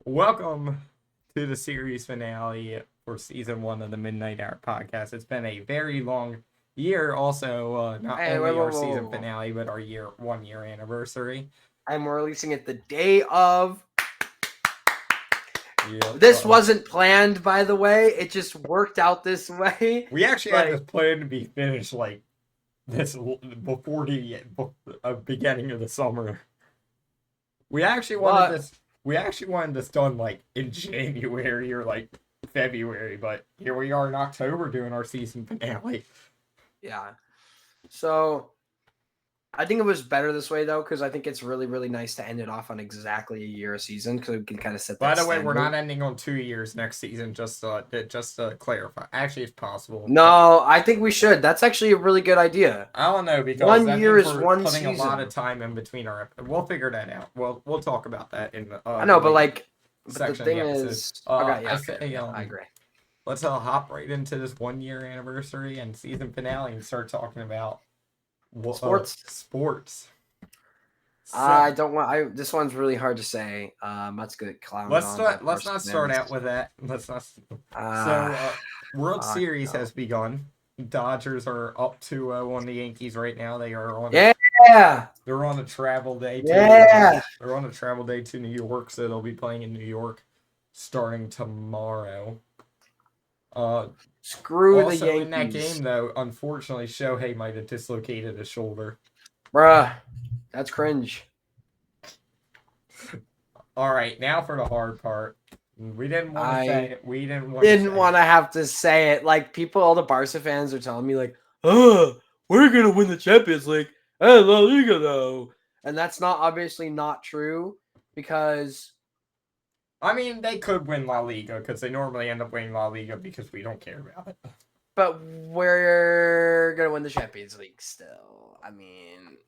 Welcome to the series finale for season 1 of the Midnight Hour podcast. It's been a very long year, also, not Hey, only whoa, our whoa, season whoa. finale, but our 1 year anniversary. I'm releasing it the day of. Yep. This wasn't planned, by the way. It just worked out this way. We actually had this Like, plan to be finished like this before the beginning of the summer. We actually wanted but this. We actually wanted this done like in January or like February, but here we are in October doing our season finale. yeah. So I think it was better this way though, because I think it's really, really nice to end it off on exactly a year a season, because we can kind of set By that the way, we're standard. not ending on 2 years next season. Just to clarify. Actually, it's possible. No, I think we should. That's actually a really good idea. I don't know because 1 that year means is we're one putting a lot season. of time in between our. We'll figure that out. We'll talk about that in I the know, but later like, but the section of the thing episode. is, okay, yeah, I okay, say yeah, I agree. let's hop right into this 1 year anniversary and season finale and start talking about Sports. sports. I So don't want. This one's really hard to say. Let's get clowned on by let's not Barca start fans. out with that. Let's not. So, Ah, World fuck Series no. has begun. Dodgers are up 2-0 on the Yankees right now. Yeah, They're on a travel day yeah. to New York, so they'll be playing in New York starting tomorrow. Uh, Screw the Also in that Yankees, game though, unfortunately, Shohei might have dislocated his shoulder. bruh. That's cringe. All right, now for the hard part. We didn't want to say I it. We didn't want to didn't say want it. to have to say it. Like people, all the Barca fans are telling me, like, "Oh, we're gonna win the Champions League and La Liga, though," and that's not obviously not true because I mean, they could win La Liga because they normally end up winning La Liga because we don't care about it. but we're gonna win the Champions League still. I mean,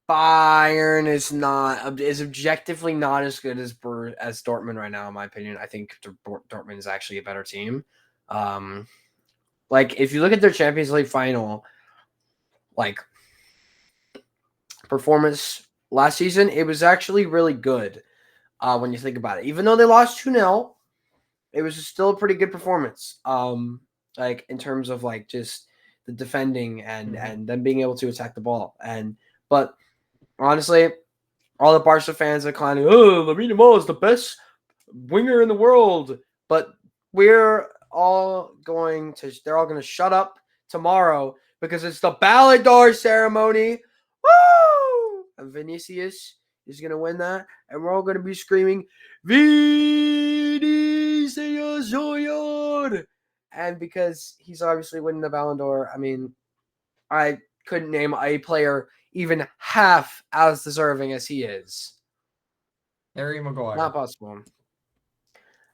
Bayern is objectively not as good as Dortmund right now, in my opinion. I think Dortmund is actually a better team. Um, like if you look at their Champions League final, like performance last season, it was actually really good. When you think about it, even though they lost 2-0, it was still a pretty good performance. Like in terms of like just the defending and them being able to attack the ball. But honestly, all the Barca fans are clowning, oh, Lamine Yamal is the best winger in the world. But they're all going to shut up tomorrow because it's the Ballon d'Or ceremony. Woo! And Vinicius is going to win that. And we're all going to be screaming, Vinicius Junior! And because he's obviously winning the Ballon d'Or, I mean, I couldn't name a player even half as deserving as he is. Harry Maguire. Not possible.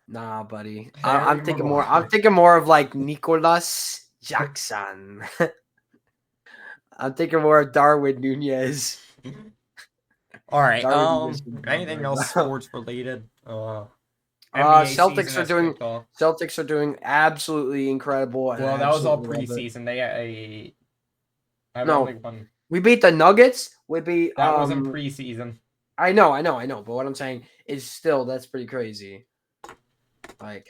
Nah, buddy. Harry I'm thinking more. Maguire. I'm thinking more of like Nicolas Jackson. I'm thinking more of Darwin Nunez. All right. Darwin Nunez. Anything else sports related? NBA season Celtics are has doing. kicked off. Celtics are doing absolutely incredible. And Well, I that was all absolutely love it. preseason. I've only No, won. we beat the Nuggets. We beat. That wasn't preseason. I know. But what I'm saying is still that's pretty crazy. Like,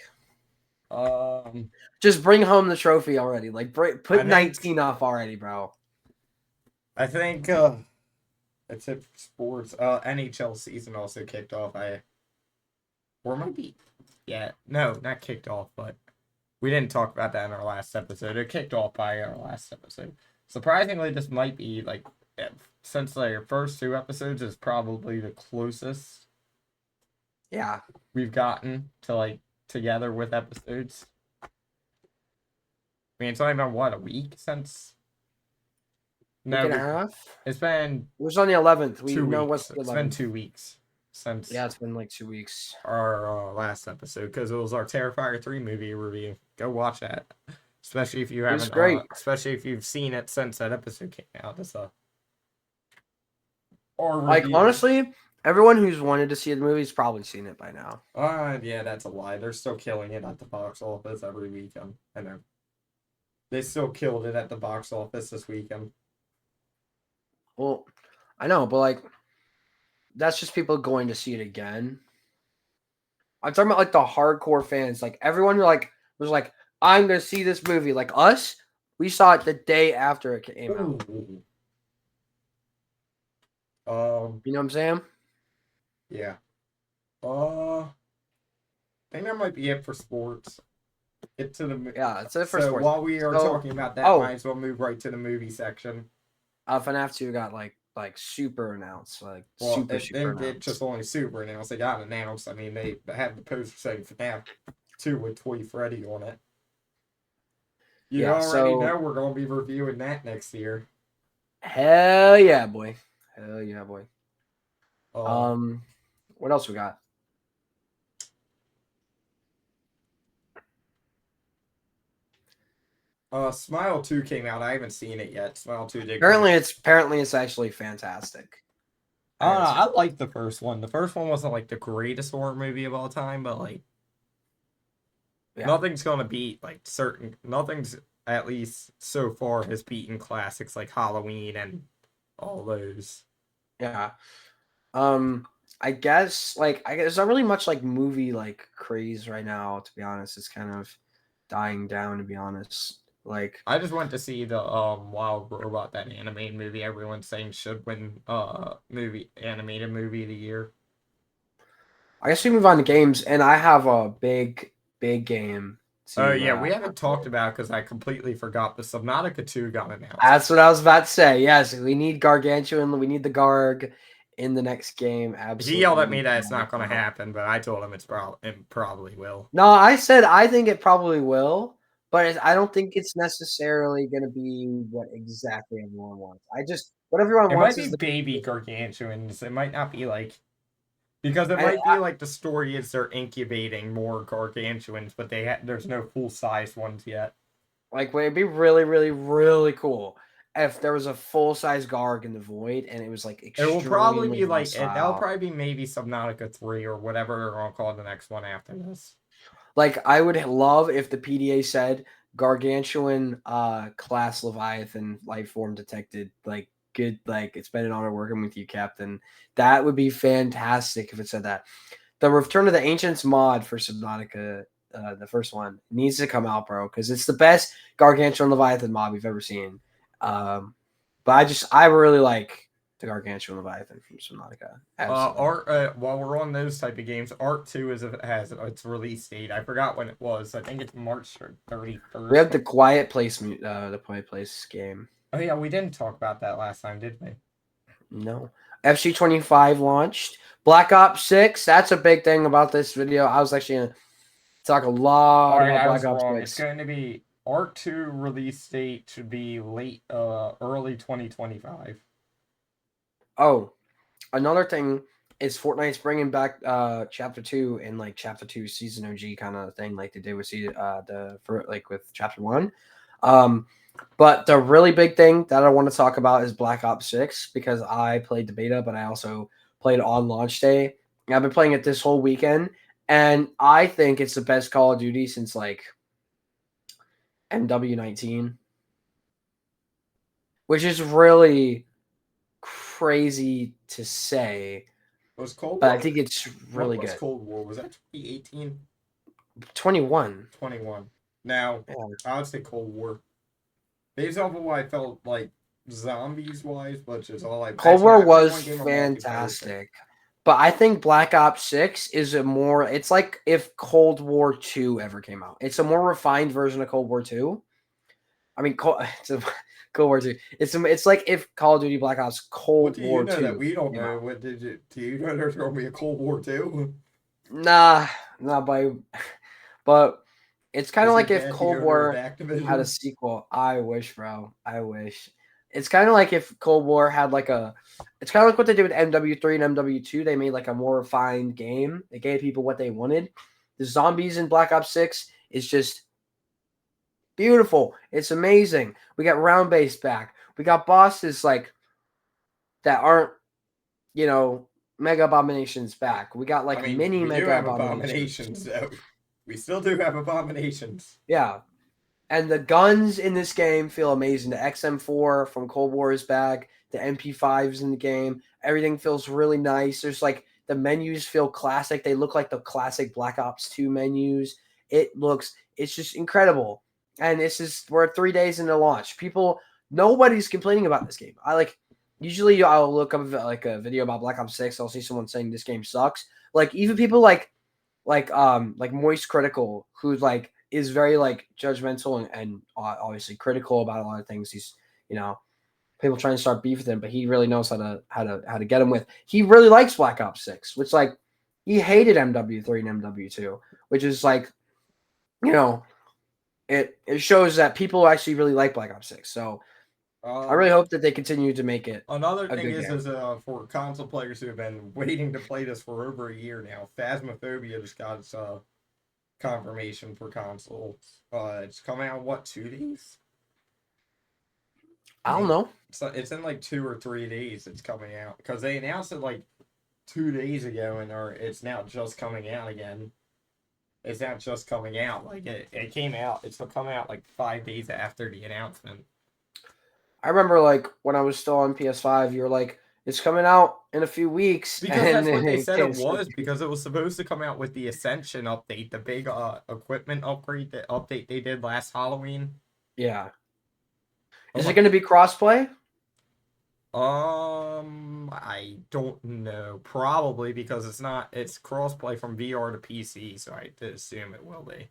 just bring home the trophy already. Like, put 19 off already, bro. I think that's it for sports. NHL season also kicked off. Or might be. Yeah, no, not kicked off, but we didn't talk about that in our last episode. It kicked off by our last episode. Surprisingly, this might be like, since their first 2 episodes is probably the closest. Yeah, we've gotten to like together with episodes. I mean, it's only been what, a week since. week and a half. It's been. It was on the 11th. We 2 know weeks. what's the 11th. It's been 2 weeks since. Yeah, it's been like 2 weeks. Our last episode, because it was our Terrifier 3 movie review. Go watch that, especially if you haven't. It's great. Especially if you've seen it since that episode came out. It's or like review. Honestly, everyone who's wanted to see the movie's probably seen it by now. Yeah, that's a lie. They're still killing it at the box office every weekend. I know. They still killed it at the box office this weekend. Well, I know, but like, that's just people going to see it again. I'm talking about like the hardcore fans, like everyone who like was like, I'm gonna see this movie. Like us, we saw it the day after it came out. Ooh. Um, You know what I'm saying? yeah. I think that might be it for sports. Get to the Yeah, it's it for So sports. while we are So, talking about that, might oh, as well move right to the movie section. FNAF 2 got like super announced, like Well, super it super didn't get just announced. only super announced. They got announced. I mean, they had the poster saying FNAF 2 with Toy Freddy on it. You Yeah, already so know we're going to be reviewing that next year. hell yeah, boy, hell yeah, boy. Uh, Um, what else we got? Smile 2 came out. I haven't seen it yet. Smile 2 did come Apparently, out. it's actually fantastic. I I don't know. gotta say, I like the first one. The first one wasn't like the greatest horror movie of all time, but like yeah, nothing's gonna beat like certain nothing's at least so far has beaten classics like Halloween and all those. yeah. Um, I guess like I guess there's not really much like movie like craze right now. To be honest, it's kind of dying down. To be honest, like I just went to see the Wild Robot, that animated movie everyone's saying should win movie animated movie of the year. I guess we move on to games, and I have a big game Oh to. yeah, we haven't talked about because I completely forgot the Subnautica 2 got announced. That's what I was about to say. Yes, we need Gargantuan. We need the Garg in the next game. He yelled Absolutely at me need that it's that, not going to bro. happen, but I told him it probably will. No, I said I think it probably will, but I don't think it's necessarily going to be what exactly everyone wants. I just what everyone It might wants be is the baby gargantuans. It might not be like because it I, might be like the story is they're incubating more gargantuans, but there's no full sized ones yet. like would it be really cool if there was a full size Garg in the Void and it was like It will probably extremely be like that'll hostile. probably be maybe Subnautica 3 or whatever they're gonna call the next one after this. Like I would love if the PDA said Gargantuan class Leviathan life form detected. Like good, like it's been an honor working with you, Captain. That would be fantastic if it said that. The Return of the Ancients mod for Subnautica, the first one, needs to come out, bro, because it's the best Gargantuan Leviathan mod we've ever seen. But I really like the Gargantuan Leviathan from Subnautica. Absolutely. Art. While we're on those type of games, Art 2 has its release date. I forgot when it was. I think it's March 31st. We have the Quiet Place game. Oh yeah, we didn't talk about that last time, did we? No. FC25 launched. Black Ops 6, that's a big thing about this video. I was actually going to talk a All lot right, about I Black was Ops wrong. It's 6. going to be Art 2 release date should be early 2025. Oh, another thing is Fortnite's bringing back Chapter 2 and like Chapter 2 Season OG kind of thing like they did with with Chapter 1. But the really big thing that I want to talk about is Black Ops 6 because I played the beta, but I also played on launch day. And I've been playing it this whole weekend, and I think it's the best Call of Duty since like MW19, which is really crazy to say, Was Cold but I War? think it's What really was good. Cold War? Was that 2018? 21. 21. Now, Yeah. I would say Cold War. Based off of what I felt like zombies wise, which is all I Cold actually War I played was one game of multiplayer. So fantastic. But I think Black Ops 6 is it's like if Cold War 2 ever came out. It's a more refined version of Cold War 2. I mean, it's a, Cold War 2. It's like if Call of Duty Black Ops what Cold do you War know that 2 we don't came know? out. What did you do? You know there's gonna be a Cold War too? Nah, not by, but it's kind of Is like it if bad to Cold go to the War back had a division? sequel. I wish, bro. I wish. It's kind of like if Cold War had like a. It's kind of like what they did with MW3 and MW2. They made like a more refined game. They gave people what they wanted. The zombies in Black Ops 6 is just beautiful. It's amazing. We got round base back. We got bosses like that aren't, you know, mega abominations back. We got I like mean, mini we do mega have abominations. abominations, though. We still do have abominations. Yeah. And the guns in this game feel amazing. The XM4 from Cold War is back. The MP5s in the game. Everything feels really nice. There's like The menus feel classic. They look like the classic Black Ops 2 menus. It's just incredible. And we're 3 days into launch. Nobody's complaining about this game. Usually I'll look up like a video about Black Ops 6. I'll see someone saying this game sucks. Like even people like Moist Critical, who like is very like judgmental and obviously critical about a lot of things. He's, people trying to start beef with him, but he really knows how to get him with. He really likes Black Ops 6, which like he hated MW3 and MW2, which is like, it shows that people actually really like Black Ops 6. So I really hope that they continue to make it. Another a thing good game. is for console players who have been waiting to play this for over a year now, Phasmophobia just got its confirmation for consoles. It's coming out in 2 days? I don't know. So it's in like 2 or 3 days. It's coming out because they announced it like 2 days ago, and it's now just coming out again. It's not just coming out. Like it came out. It's coming out like 5 days after the announcement. I remember like when I was still on PS5, you were like, "It's coming out in a few weeks." Because that's what they said it was. Because it was supposed to come out with the Ascension update, the big equipment upgrade, the update they did last Halloween. Yeah. Is it going to be crossplay? I don't know. Probably because it's not. It's crossplay from VR to PC, so I assume it will be.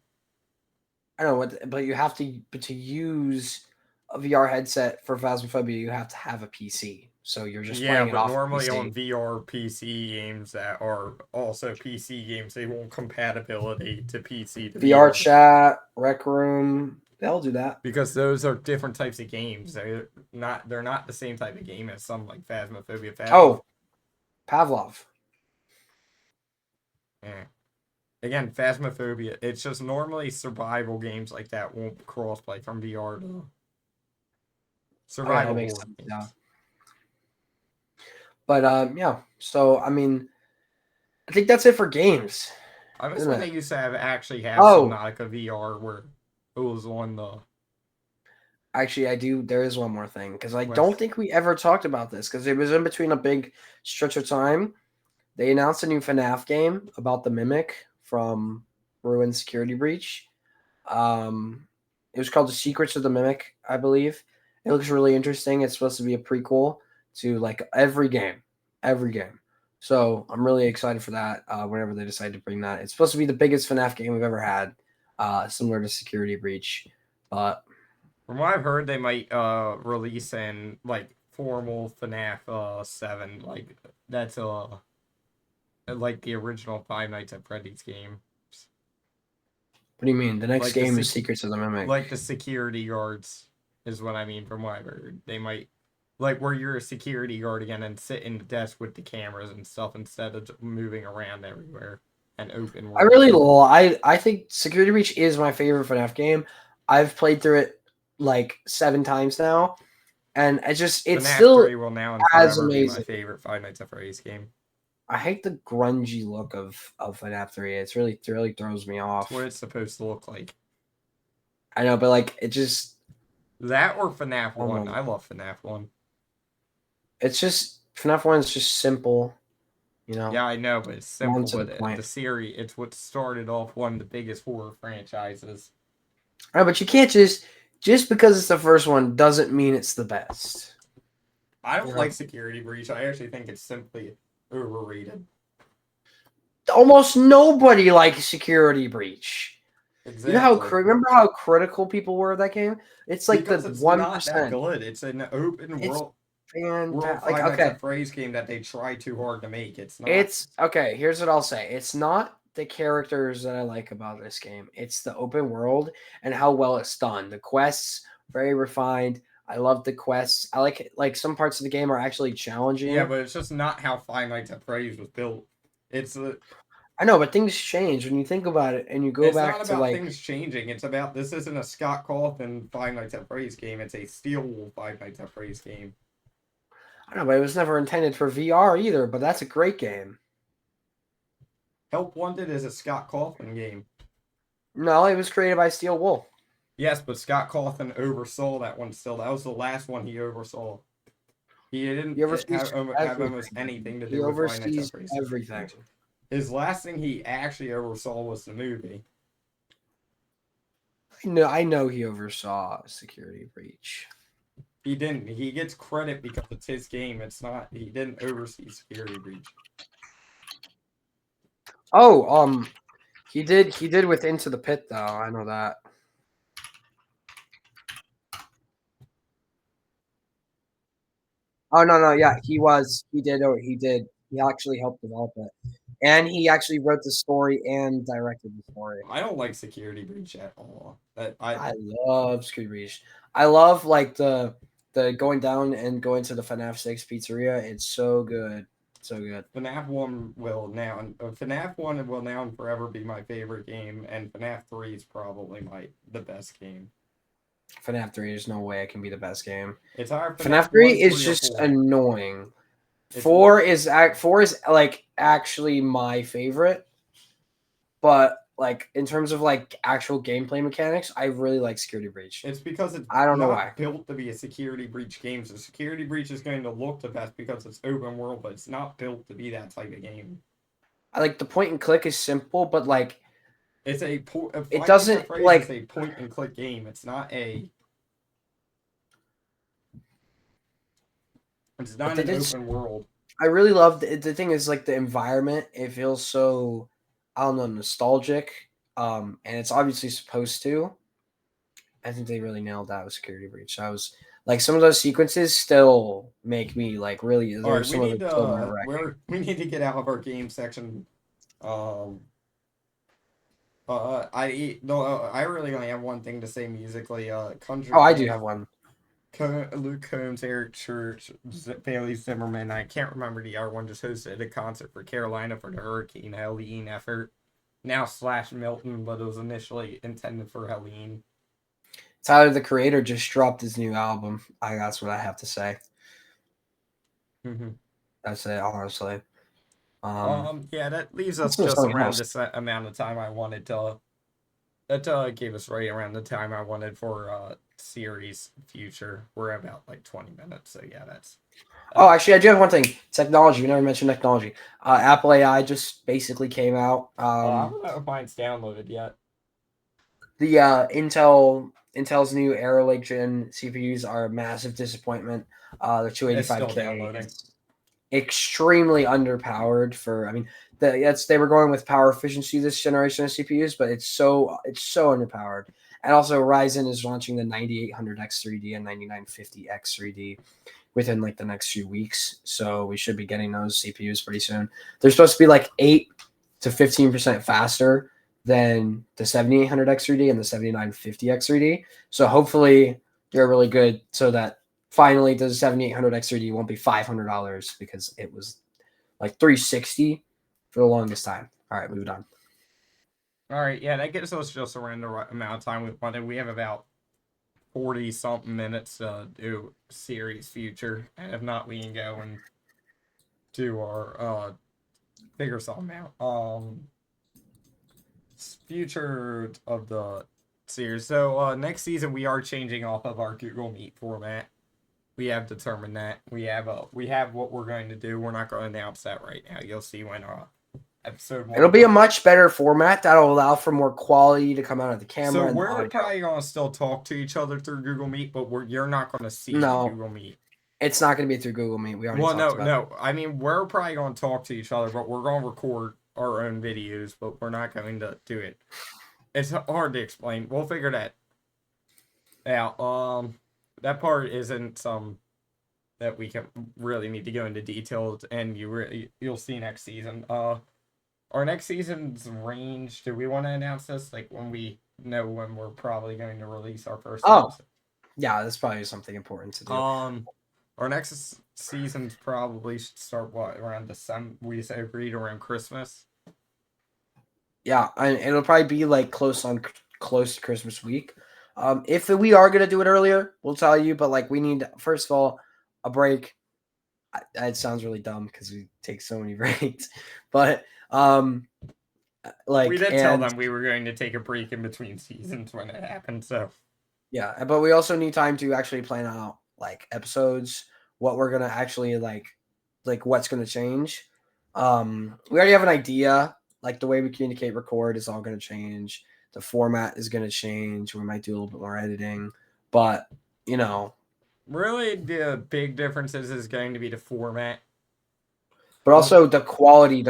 I don't know, but you have to. But to use a VR headset for Phasmophobia, you have to have a PC. So you're just playing it off. Normally PC. on VR PC games that are also PC games, they want compatibility to PC to VR chat, Rec Room, they'll do that because those are different types of games. They're not the same type of game as some like Phasmophobia. Oh, Pavlov. Yeah. Again, Phasmophobia. It's just normally survival games like that won't crossplay from VR to survival games. Yeah. But yeah. So I mean, I think that's it for games. I miss when they used to have Subnautica VR where it was on the. Actually, I do. There is one more thing because I don't think we ever talked about this because it was in between a big stretch of time. They announced a new FNAF game about the Mimic from Ruined Security Breach. It was called The Secrets of the Mimic, I believe. It looks really interesting. It's supposed to be a prequel to like every game. So I'm really excited for that. Whenever they decide to bring that, it's supposed to be the biggest FNAF game we've ever had, similar to Security Breach. But from what I've heard, they might release an like formal FNAF 7. Like that's like the original Five Nights at Freddy's game. What do you mean? The next game is Secrets of the Mimic. Like the security guards is what I mean from what I've heard. They might like where you're a security guard again and sit in the desk with the cameras and stuff instead of moving around everywhere and open world. I think Security Breach is my favorite FNAF game. I've played through it like 7 times now, and it's FNAF still 3 will now and forever be my favorite Five Nights at Freddy's game. I hate the grungy look of FNAF 3. It really throws me off. That's what it's supposed to look like. I know, but like it just that or FNAF 1. I love FNAF 1. It's just FNAF 1 is just simple, Yeah, I know, but it's simple. But the series, it's what started off one of the biggest horror franchises. All right, but you can't just because it's the first one doesn't mean it's the best. I don't like Security Breach. I actually think it's simply overrated. Almost nobody likes Security Breach. Exactly. You know remember how critical people were of that game? It's like because the 1%. Not that good. It's an open world. Fantastic. Like, phrase game that they try too hard to make. It's not. It's okay. Here's what I'll say. It's not the characters that I like about this game. It's the open world and how well it's done. The quests very refined. I love the quests. I like it. Like some parts of the game are actually challenging. Yeah, but it's just not how Five Nights at Freddy's was built. I know, but things change when you think about it, and you go back to like things changing. It's about this isn't a Scott Cawthon Five Nights at Freddy's game. It's a Steel Wool Five Nights at Freddy's game. I know, but it was never intended for VR either. But that's a great game. Help Wanted is a Scott Cawthon game. No, it was created by Steel Wool. Yes, but Scott Cawthon oversaw that one still. That was the last one he oversaw. He didn't He oversees have almost everything. anything to He do with Five Nights at oversees Freddy's Security everything. Breach. His last thing he actually oversaw was the movie. I know he oversaw a security breach. He didn't. He gets credit because it's his game. It's not. He didn't oversee Security Breach. Oh, he did. He did with Into the Pit, though. I know that. Oh no, no, yeah, he was. He did. Oh, he did. He actually helped develop it, and he actually wrote the story and directed the story. I don't like Security Breach at all. That I I love Security Breach. I love like the going down and going to the FNAF 6 pizzeria. It's so good, so good. FNAF 1 will now and forever be my favorite game, and FNAF 3 is probably the best game. FNAF 3, there's no way it can be the best game. It's either FNAF FNAF 3 1, is 3, or just 4. annoying. It's 4 is like actually my favorite, but like in terms of like actual gameplay mechanics, I really like Security Breach. It's because it's I don't know why. not built to be a Security Breach game. So Security Breach is going to look the best because it's open world, but it's not built to be that type of game. I like the point and click is simple, but like It's a it Five Nights at doesn't Freddy's is like. a point and click game. It's not a. It's But not they an did. open world. I really love the thing is like the environment. It feels so, I don't know, nostalgic. And it's obviously supposed to. I think they really nailed that with Security Breach. I was like, some of those sequences still make me like really. All There's right, we some of need it still nerve to wracking. we need to get out of our game section. Um. I really only have one thing to say musically. Oh, Country I do Camp, have one. Luke Combs, Eric Church, Bailey Zimmerman. I can't remember the other one. Just hosted a concert for Carolina for the Hurricane Helene effort. Now slash Milton, but it was initially intended for Helene. Tyler the Creator just dropped his new album. That's what I have to say. Mm-hmm. That's it, honestly. Yeah, that leaves Let's us do just something around else. this amount of time I wanted to. That gave us right around the time I wanted for series future. We're about like 20 minutes, so yeah, that's. Oh, actually, I do have one thing. Technology. We never mentioned technology. Apple AI just basically came out. I don't know if mine's downloaded yet. The Intel's new Arrow Lake Gen CPUs are a massive disappointment. The It's still 285K downloading. is extremely underpowered for. I mean, they were going with power efficiency this generation of CPUs, but it's so underpowered. And also, Ryzen is launching the 9800X3D and 9950X3D within like the next few weeks. So we should be getting those CPUs pretty soon. They're supposed to be like 8 to 15% faster than the 7800X3D and the 7950X3D. So hopefully they're really good so that finally the 7800X3D won't be $500 because it was like $360 for the longest time. All right, moving on. All right, yeah, that gives us just around the right amount of time we wanted. We have about 40 something minutes to do series future, and if not, we can go and do our figure something out. Future of the series. So next season we are changing off of our Google Meet format. We have determined that we have what we're going to do. We're not going to announce that right now. You'll see when episode 1. It'll be a much better format that'll allow for more quality to come out of the camera. So and we're audio. probably gonna still talk to each other through Google Meet, but you're not gonna see No. Google Meet. It's not going to be through Google Meet. We already talked about No. I mean, we're probably gonna talk to each other, but we're gonna record our own videos, but we're not going to do it. It's hard to explain. We'll figure that out. That part isn't some that we can really need to go into details, and you'll see next season. Our next season's range. Do we want to announce this like when we know when we're probably going to release our first episode? Yeah, that's probably something important to do. Our next season's probably should start around December. We say agreed around Christmas. Yeah, and it'll probably be like close to Christmas week. If we are gonna do it earlier, we'll tell you. But like, we need first of all a break. It sounds really dumb because we take so many breaks, but like we did tell them we were going to take a break in between seasons when it happened. So yeah, but we also need time to actually plan out like episodes what we're gonna actually like what's gonna change. We already have an idea. Like the way we communicate, record is all gonna change. The format is gonna change. We might do a little bit more editing, but you know, Really, the big differences is going to be the format. but also the quality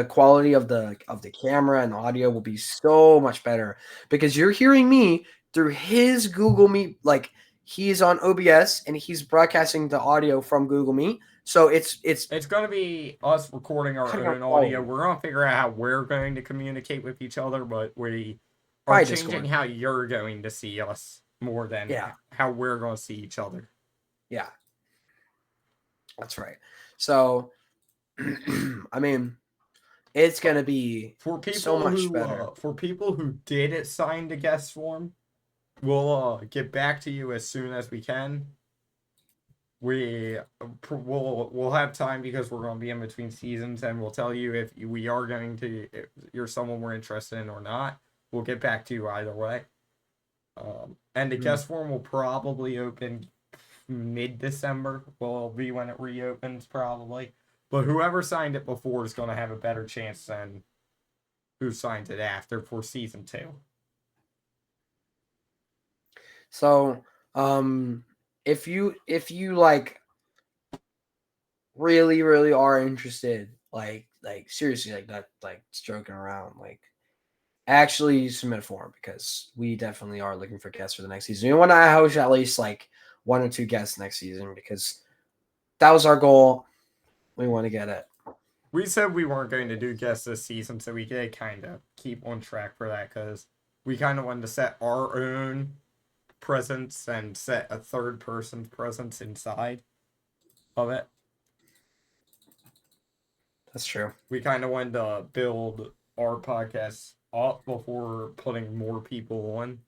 of the camera and audio will be so much better because you're hearing me through his Google Meet. Like he's on OBS and he's broadcasting the audio from Google Meet. So it's It's going to be us recording our cutting out own audio. quality. We're going to figure out how we're going to communicate with each other, but we are Probably changing Discord. how you're going to see us more than Yeah. how we're going to see each other. Yeah. That's right. So I mean, it's gonna be For so people much who better. did sign the guest form, we'll get back to you as soon as we can. We'll have time because we're going to be in between seasons, and we'll tell you if we are going to if you're someone we're interested in or not. We'll get back to you either way. And the guest form will probably open mid-December. Will be when it reopens probably. But whoever signed it before is going to have a better chance than who signed it after for season 2. So, if you like really are interested, like seriously, like not like joking around, like actually submit a form because we definitely are looking for guests for the next season. We want to host at least like 1 or 2 guests next season because that was our goal. We want to get it. We said we weren't going to do guests this season, so we did kind of keep on track for that because we kind of wanted to set our own presence and set a third person's presence inside of it. That's true. We kind of wanted to build our podcast up before putting more people on.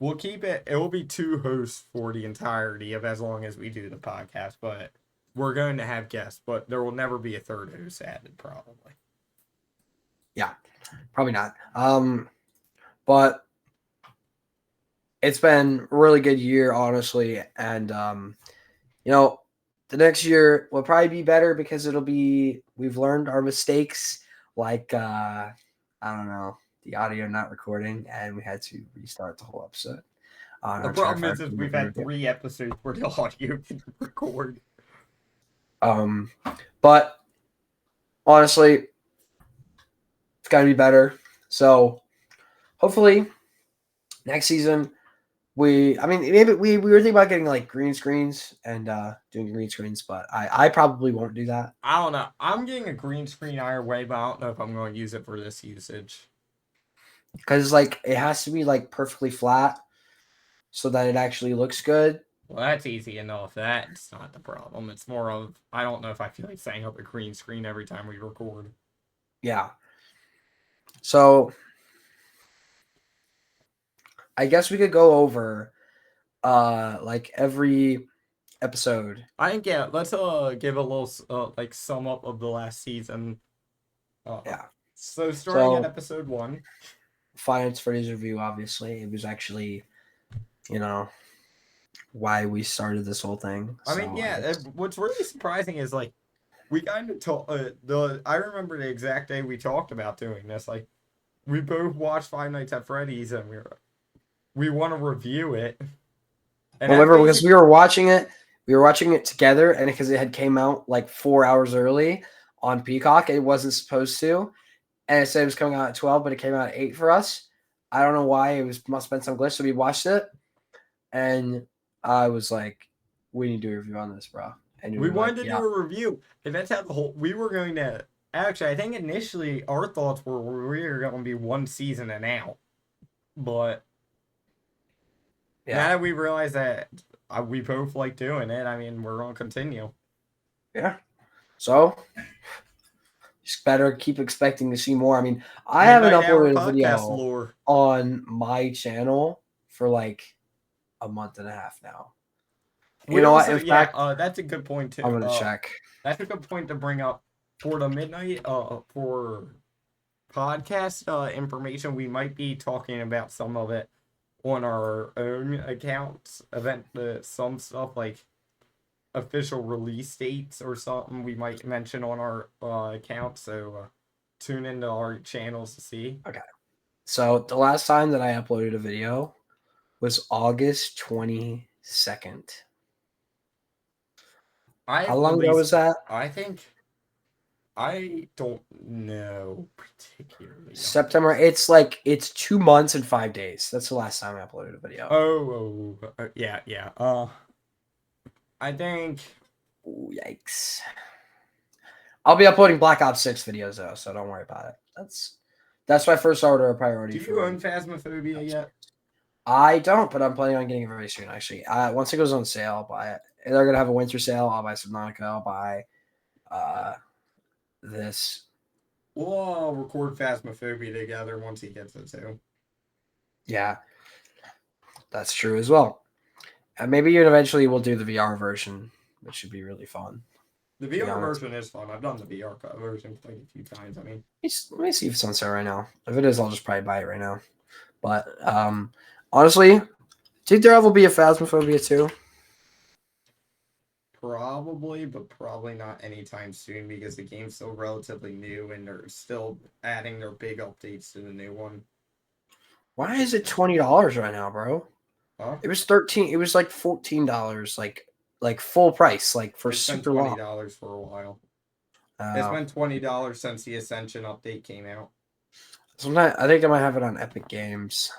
We'll keep it. It will be 2 hosts for the entirety of as long as we do the podcast, but we're going to have guests, but there will never be a third host added, probably. Yeah, probably not. But it's been a really good year, honestly, and the next year will probably be better because we've learned our mistakes, like I don't know, the audio not recording, and we had to restart the whole episode. The problem is we've had 3 episodes where the audio didn't record. But honestly, it's got to be better. So hopefully next season maybe we were thinking about getting like green screens and doing green screens, but I probably won't do that. I don't know. I'm getting a green screen either way, but I don't know if I'm going to use it for this usage. Because like it has to be like perfectly flat so that it actually looks good. Well, that's easy enough. That's not the problem. It's more of I don't know if I feel like setting up a green screen every time we record. Yeah. So I guess we could go over like every episode. I think let's give a little like sum up of the last season. Yeah. So starting at episode 1. Finance Freddy's review, obviously. It was actually, why we started this whole thing. I mean, yeah, what's really surprising is like we kind of I remember the exact day we talked about doing this. Like we both watched Five Nights at Freddy's and we want to review it. And remember, because we were watching it together, and because it had came out like 4 hours early on Peacock, it wasn't supposed to, and it said it was coming out at 12, but it came out at 8 for us. I don't know why. Must have been some glitch. So we watched it, and I was like, "We need to do a review on this, bro." And we wanted to do a review, and that's how we were going to. Actually, I think initially our thoughts were we were going to be 1 season and out, but now that we realize that we both like doing it, I mean, we're going to continue. Yeah. So just better keep expecting to see more. I mean, I haven't uploaded a video on my channel for like a month and a half now. You know what? In fact, that's a good point too. I'm gonna check. That's a good point to bring up for the midnight. For podcast information, we might be talking about some of it on our own accounts. Some stuff like official release dates or something we might mention on our account. So tune into our channels to see. Okay. So the last time that I uploaded a video was August 22nd. How I've long ago was released. that? I think I don't know particularly. September. It's 2 months and 5 days. That's the last time I uploaded a video. Yeah, yeah. I think. Ooh, yikes. I'll be uploading Black Ops 6 videos though, so don't worry about it. That's my first order of priority. Do you own Phasmophobia yet? I don't, but I'm planning on getting it very soon. Actually, once it goes on sale, I'll buy it. They're gonna have a winter sale. I'll buy Subnautica. I'll buy this. We'll all record Phasmophobia together once he gets it too. Yeah, that's true as well. And maybe eventually we'll do the VR version, which should be really fun. The VR version is fun. I've done the VR version quite a few times. I mean, let me see if it's on sale right now. If it is, I'll just probably buy it right now. But honestly, do you think there will be a Phasmophobia too? probably, but probably not anytime soon because the game's still relatively new and they're still adding their big updates to the new one. Why is it $20 right now, bro? Huh? It was 13. It was like $14, like full price, like for It's been super long. $20 for a while. It's been $20 since the Ascension update came out. Sometimes I think I might have it on Epic Games.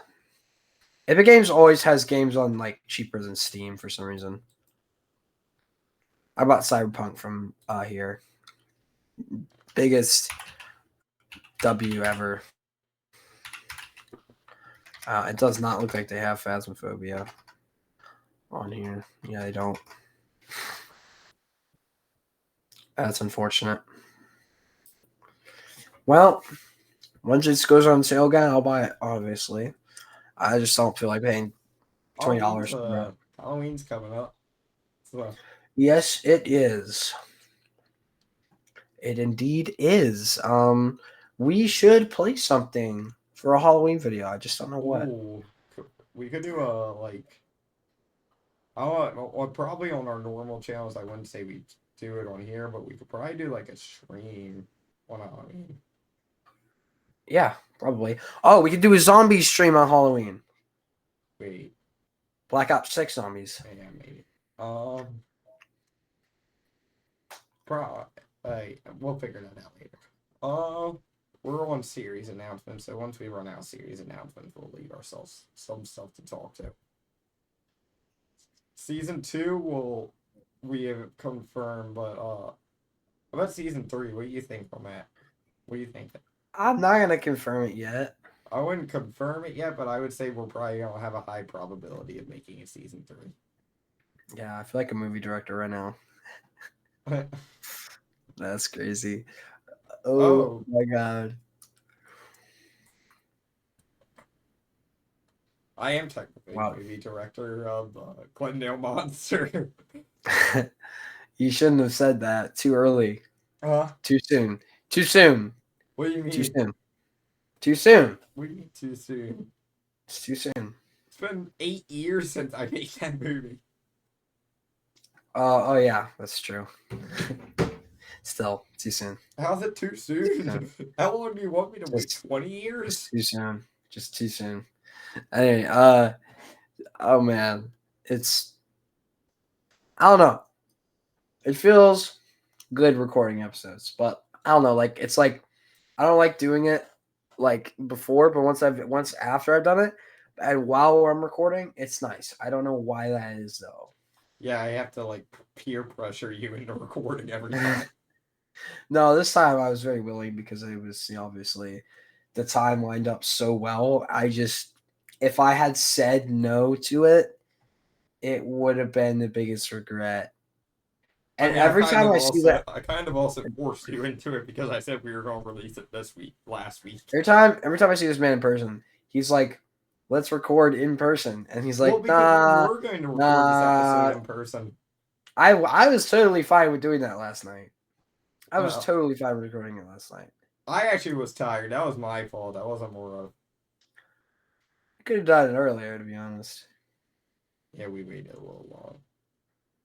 Epic Games always has games on like cheaper than Steam for some reason. I bought Cyberpunk from here. Biggest W ever. It does not look like they have Phasmophobia on here. Yeah, they don't. That's unfortunate. Well, once it goes on sale again, I'll buy it, obviously. I just don't feel like paying $20 for it. Halloween's coming up. So. Yes, it is. It indeed is. We should play something for a Halloween video. I just don't know what. Ooh, we could do a like. Well, probably on our normal channels. I wouldn't say we do it on here, but we could probably do like a stream on Halloween. Yeah, probably. Oh, we could do a zombie stream on Halloween. Wait. Black Ops 6 zombies. Yeah, maybe. Pro. We'll figure that out later. We're on series announcements, so once we run out of series announcements, we'll leave ourselves some stuff to talk to. Season 2 we have confirmed, but about season 3, what do you think on that? What do you think? I'm not gonna confirm it yet. I wouldn't confirm it yet, but I would say we're probably gonna have a high probability of making a season 3. Yeah, I feel like a movie director right now. That's crazy. Oh my god. I am technically a movie director of Glendale Monster. You shouldn't have said that too early. Too soon. Too soon. What do you mean? Too soon. Too soon. What do you mean too soon? It's too soon. It's been 8 years since I made that movie. Oh yeah, that's true. Still, too soon. How's it too soon? How long do you want me to wait? 20 years? Too soon. Just too soon. Anyway, oh man. I don't know. It feels good recording episodes, but I don't know, like it's like I don't like doing it like before, but once after I've done it and while I'm recording, it's nice. I don't know why that is though. Yeah, I have to like peer pressure you into recording every time. No, this time I was very willing because it was obviously the time lined up so well. If I had said no to it, it would have been the biggest regret. And every time I see that, I kind of also forced you into it because I said we were going to release it last week. Every time I see this man in person, he's like, "Let's record in person," and he's like, "Nah, we're going to record this episode in person." I was totally fine with doing that last night. I was totally fine with recording it last night. I actually was tired. That was my fault. That wasn't more of. I could have done it earlier, to be honest. Yeah, we waited a little long.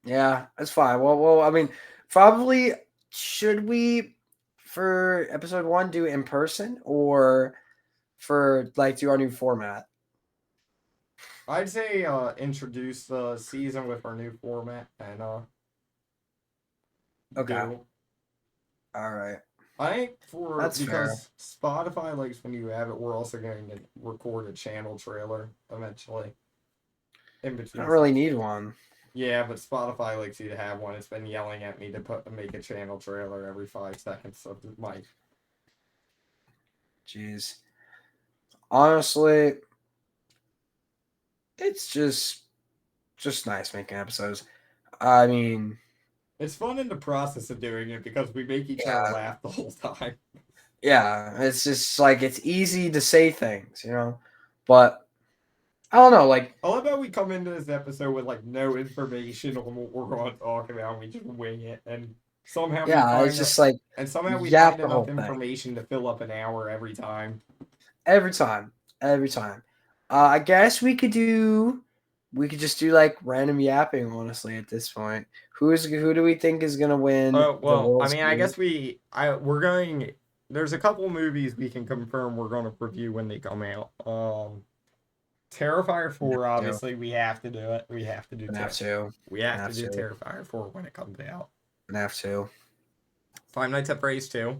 Yeah, that's fine. Well, I mean, probably should we for episode 1 do it in person or for like do our new format? I'd say introduce the season with our new format and Okay. do. All right. I think for That's fair. because Spotify likes when you have it, we're also going to record a channel trailer eventually in I between don't really stuff. need one. Yeah, but Spotify likes you to have one. It's been yelling at me to make a channel trailer every 5 seconds of my. Jeez. Honestly, it's just nice making episodes. I mean, It's fun in the process of doing it because we make each other yeah, laugh the whole time. yeah. It's just like it's easy to say things, but I don't know. Like, I love how we come into this episode with like no information on what we're going to talk about. And we just wing it, and somehow we yeah, it's find just like and somehow we yap find the enough whole thing information to fill up an hour every time. every time, every time. I guess we could just do like random yapping. Honestly, at this point, who do we think is gonna win Oh the well, I World mean, I Series? guess we're going. There's a couple movies we can confirm we're going to review when they come out. Terrifier 4, Do. obviously, we have to do it. We have to do Gonna have to. We have Gonna to have do to. Terrifier 4 when it comes out. Gonna have to. Five Nights at Freddy's 2.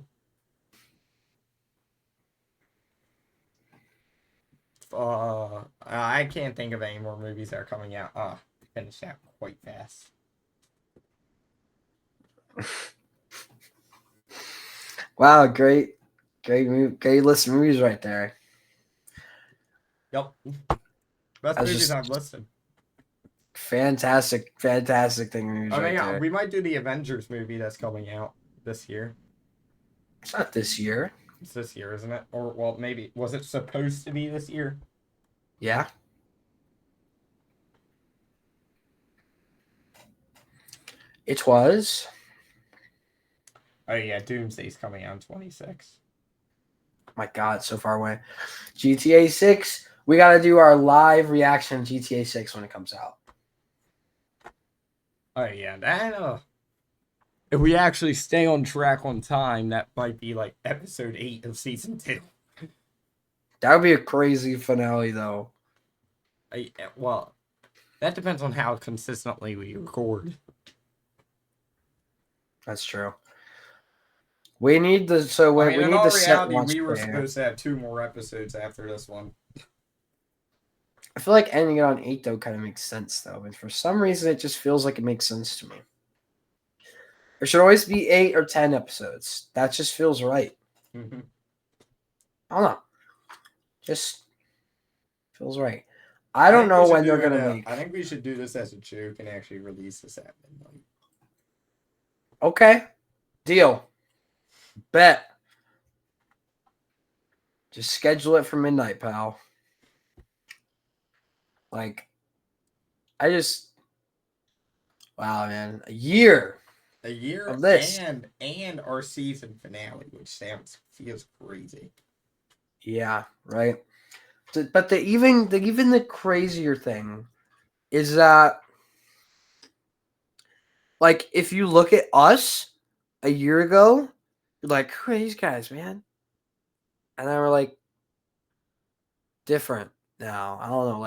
I can't think of any more movies that are coming out. Finished out quite fast. Wow, great list of movies right there. Yep. Best That's movies just I've listed. fantastic thing movies I right mean, there. we might do the Avengers movie that's coming out this year. It's not this year. It's this year, isn't it? Or, well, maybe. Was it supposed to be this year? Yeah, it was. Oh, yeah. Doomsday's coming out in 26. My God, so far away. GTA 6. We got to do our live reaction to GTA 6 when it comes out. Oh, yeah. If we actually stay on track on time, that might be like episode 8 of season 2. That would be a crazy finale, though. Well, that depends on how consistently we record. That's true. We need the so I wait, mean, we in need all the set reality, launch we were day. supposed to have 2 more episodes after this one. I feel like ending it on 8 though kind of makes sense though, and for some reason it just feels like it makes sense to me. There should always be 8 or 10 episodes. That just feels right. Mm-hmm. I don't know. Just feels right. I don't know when they're gonna make. I think we should do this as a joke and actually release this at midnight. Okay, deal. Bet. Just schedule it for midnight, pal. Like, I just wow, man, a year A year of this. and our season finale, which feels crazy. Yeah, right. But the crazier thing is that like if you look at us a year ago, you're like, who are these guys, man? And then we're like different now. I don't know,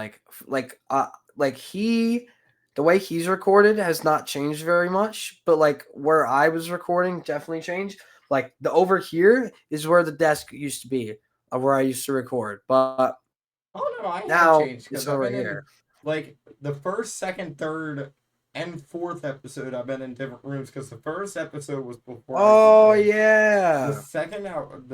like he the way he's recorded has not changed very much, but like where I was recording definitely changed. Like the over here is where the desk used to be, of where I used to record, but Oh no, I have now changed it's because I've over been here. in like the first, second, third, and fourth episode. I've been in different rooms because the first episode was before I moved Oh in. yeah, The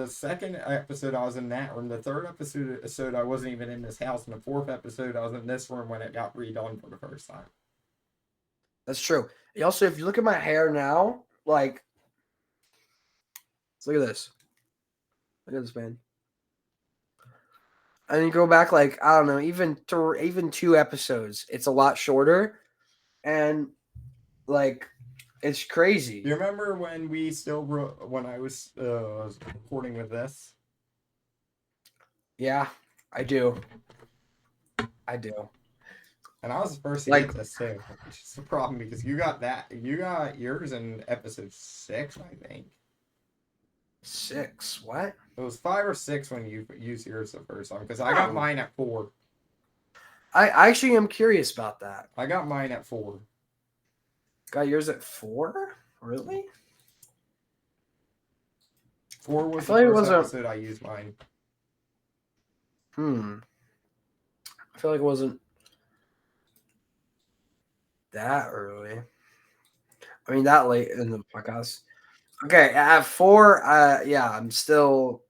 second episode I was in that room. The third episode I wasn't even in this house. And the fourth episode I was in this room when it got redone for the first time. that's true. Also, if you look at my hair now, like, look at this. Look at this, man. And you go back, like, I don't know, even 2 episodes, it's a lot shorter, and like, it's crazy. Do you remember when when I was recording with this? Yeah, I do. I do. And I was the first to Like get this too, which is the problem because you got that. You got yours in episode 6, I think. 6. What? It was 5 or 6 when you used yours the first time because I got Oh. mine at 4. I actually am curious about that. I got mine at 4. Got yours at 4? Really? 4 I was the feel like it first wasn't. episode I used mine. I feel like it wasn't that early. I mean, that late in the podcast. Okay, at 4, yeah, I'm still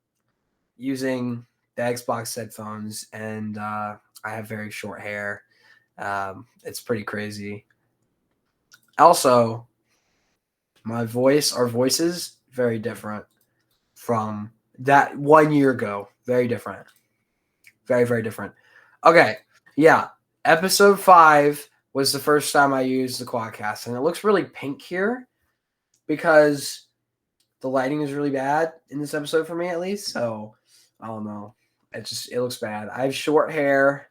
using the Xbox headphones, and I have very short hair. It's pretty crazy. Also, our voices, very different from that 1 year ago. Very different. Very, very different. Okay, yeah. Episode 5 was the first time I used the Quadcast, and it looks really pink here because the lighting is really bad in this episode for me, at least. So I don't know. It looks bad. I have short hair.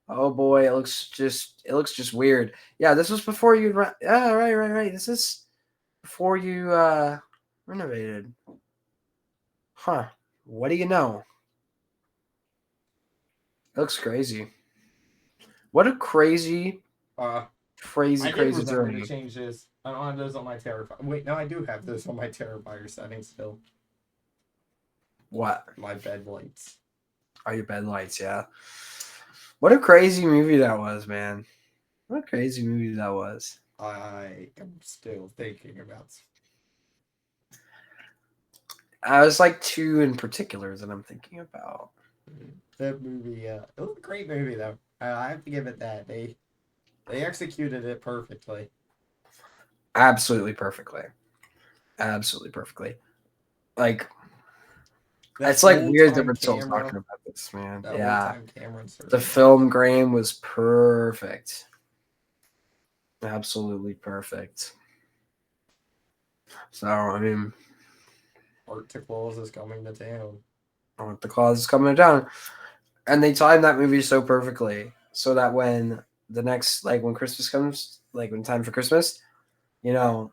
Oh boy, it looks just weird. Yeah, this was before you. Yeah, right. This is before you renovated. Huh? What do you know? It looks crazy. What a crazy, Uh, crazy, I did crazy remember to journey. change this. I don't have those on my Terrifier. Wait, no, I do have those on my Terrifier settings still. What My bed lights. are your bed lights? Yeah. What a crazy movie that was, man. What a crazy movie that was. I am still thinking about. I was like 2 in particular that I'm thinking about. That movie. It was a great movie though. I have to give it that. They executed it perfectly. Absolutely perfectly. Absolutely perfectly. Like That it's like old weird that time we're still camera. talking about this, man. That old Yeah. time camera insert. The film grain was perfect. Absolutely perfect. So I mean Art to Claus is coming to town. the clause is coming down. And they timed that movie so perfectly. So that when the next when Christmas comes, like when time for Christmas, you know,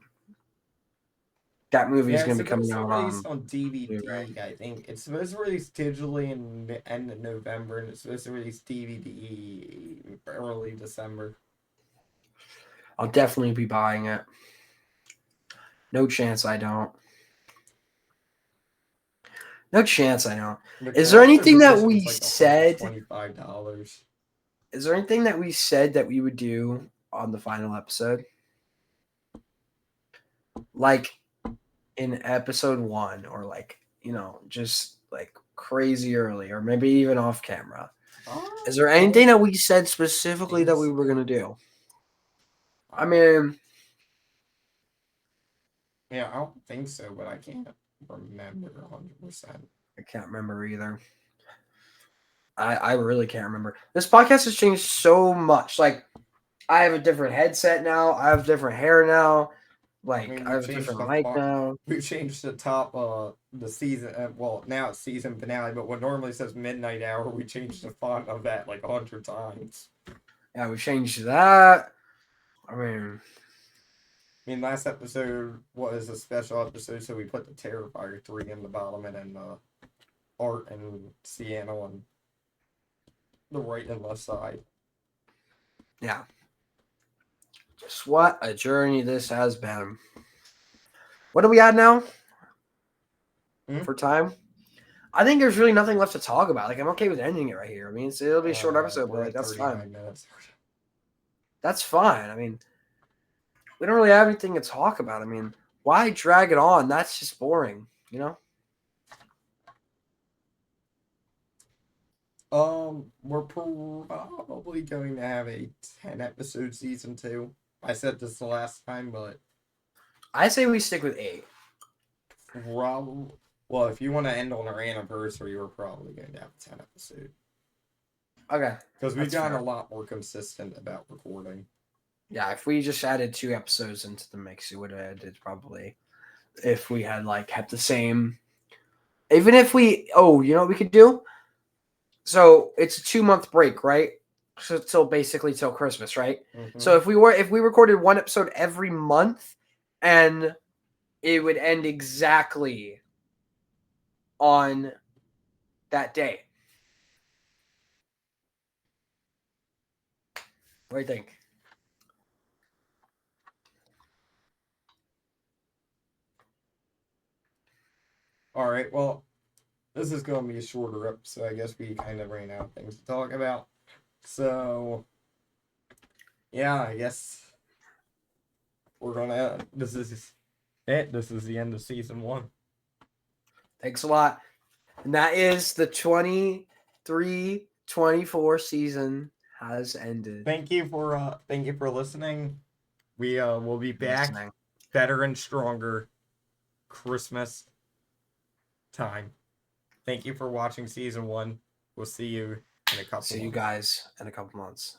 that movie is Yeah, it's gonna be coming supposed to out release on on Blu-ray. DVD. I think it's supposed to release digitally in end of November, and it's supposed to release DVD early December. I'll definitely be buying it. No chance I don't. No chance I don't. The Is there collector's anything that edition we is like said? $125. Is there anything that we said that we would do on the final episode? Like in episode 1, or just like crazy early, or maybe even off camera. Is there anything that we said specifically that we were gonna do? I mean, yeah, I don't think so, but I can't remember 100%. I can't remember either. I really can't remember. This podcast has changed so much. Like, I have a different headset now. I have different hair now. I mean, I we've have a changed different the mic font. now. We've changed the top, the season. Well, now it's season finale, but what normally says midnight hour, we changed the font of that like 100 times. Yeah, we changed that. I mean, Last episode was a special episode, so we put the Terrifier 3 in the bottom, and then Art and Sienna on the right and left side. yeah. Just what a journey this has been. What are we at now? For time? I think there's really nothing left to talk about. Like, I'm okay with ending it right here. I mean, it'll be a short episode, but that's fine. Minutes. That's fine. I mean, we don't really have anything to talk about. I mean, why drag it on? That's just boring, you know? We're probably going to have a 10-episode season 2. I said this the last time, but I say we stick with 8. probably. Well, if you want to end on our anniversary, we're probably going to have a 10-episode. Okay. Because we've gotten a lot more consistent about recording. Yeah, if we just added 2 episodes into the mix, it would have ended probably. If we had kept the same. Even if we, you know what we could do? So it's a 2-month break, right? till basically till Christmas, right? Mhm. So if we recorded one episode every month, and it would end exactly on that day. What do you think? All right, well, this is going to be a shorter episode. I guess we kind of ran out of things to talk about. So, yeah, I guess we're going to. This is it. This is the end of season 1. Thanks a lot. And that is the 23-24 season has ended. Thank you for listening. We will be back Listening. better and stronger Christmas time. Thank you for watching season 1. We'll see you in a couple See you months. guys in a couple months.